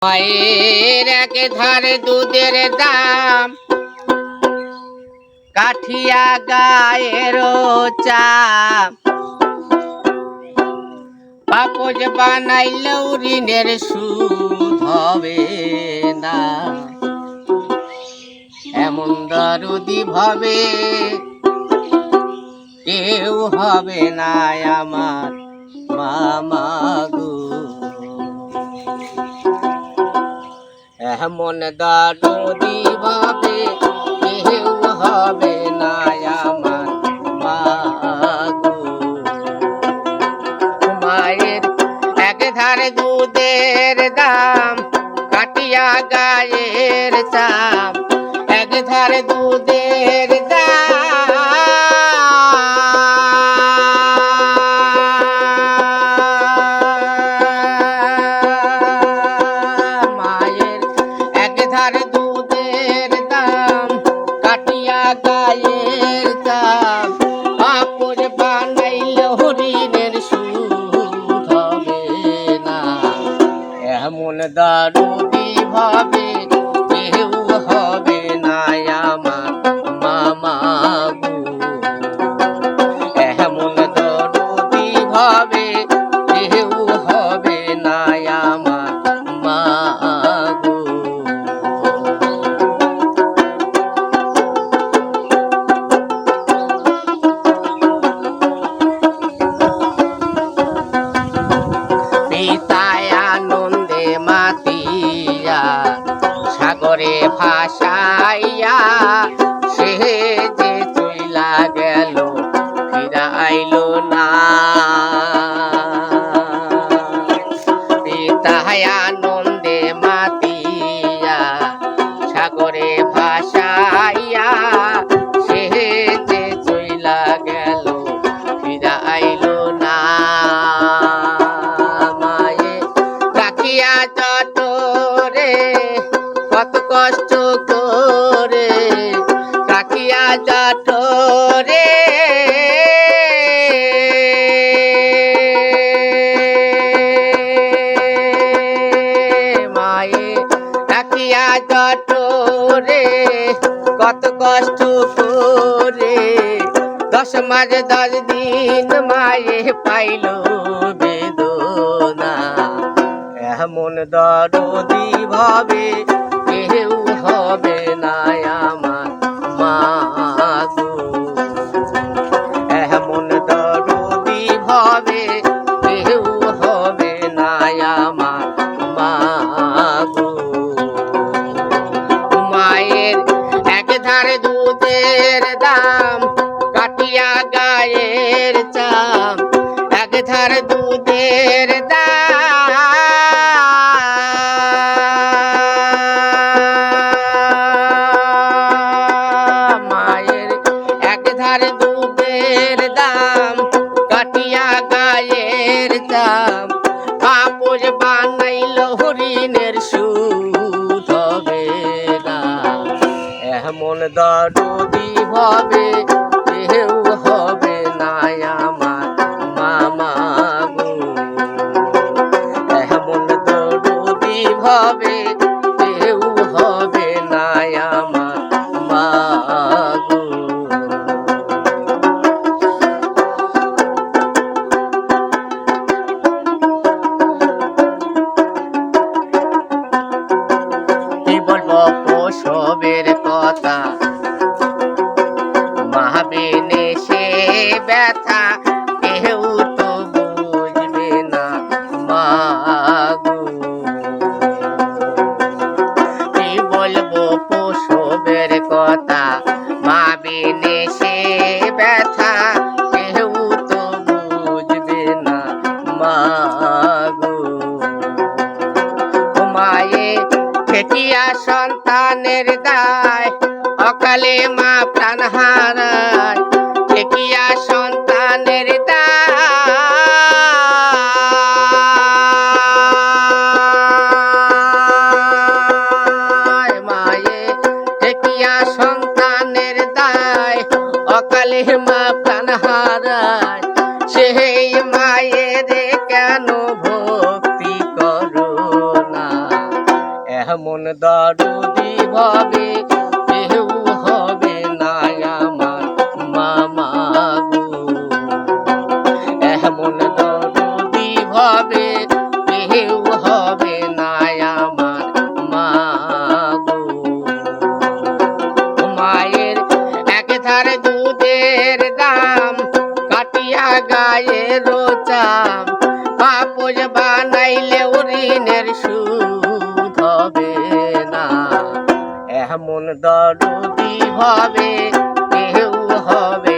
মায়ের এক ধারে দুধের দাম, কাঠিয়া গায়ের চাপ, পাপোজ বানাইলেও ঋণের সুদ হবে না। এমন দরদি ভাবে কেউ হবে না আমার মামা গো। এমন দরদি ভাবে কেউ হবে না আমার মা গো। মায়ের এক ধারে দুধের দাম, কাটিয়া গায়ের চাপ, এক ধারে দুধের এমন দারুদি ভাবে কেউ হবে না আমার মামা গো। এমন দারুদি ভাবে কেউ হবে না আমার মা গো। সাগরে ভাসাইয়া সে যে চইলা গেল, ফিরা আইলো না। পিতায় আনন্দে মাতিয়া সাগরে ভাসাইয়া সে যে চইলা গেল, ফিরা আইলো না। মায়ে রাখিয়া যতরে কত কষ্ট করে রাখিয়া যতরে, মায়ে রাখিয়া যতরে কত কষ্ট করে, 10 মাস 10 দিন মায়ে পাইল বেদনা। এমন দরদি ভাবে কেউ হবে না আমার মা গো। এমন দরদি ভাবে কেউ হবে না আমার মা গো। মায়ের এক ধারে দুধের দাম, কাটিয়া গায়ের চাপ, এক ধারে দুধের দাম, মায়ের এক ধারে দুধের দাম, কাটিয়া গায়ের চাপ, পাপোজ বানাইল ঋণের সুদ হবে না। এমন দরদি ভাবে কেউ হবে না আমার মামা গো। এমন দরদি ভাবে কেউ হবে না আমার মা গো। কি বলবো প্রসবের কথা, মাহবিনে সে ব্যথা কেউ তো বুঝবে না মা গো। কি বলবো প্রসবের কথা, মাহবিনে সে ব্যথা কেউ তো বুঝবে না মা গো। মায়ে ঠেকিয়া সন্তানের দায়, অকালে মা প্রাণ হারায়, ঠেকিয়া সন্তানের দায়, মায়ে ঠেকিয়া সন্তানের দায়, অকালে মা প্রাণ হারায়। সেই মায়ের কেন ভক্তি করো না, এমন দরদি ভাবে কেউ হবে না আমার মামা গো। এমন দরদি ভাবে কেউ হবে না আমার মা গো। মায়ের এক ধারে দুধের দাম কাটিয়া গায়ে রোচাম, পাপোশ বানাইলেও ঋণের সুদ হবে না। এমন দরদি ভাবে কেউ হবে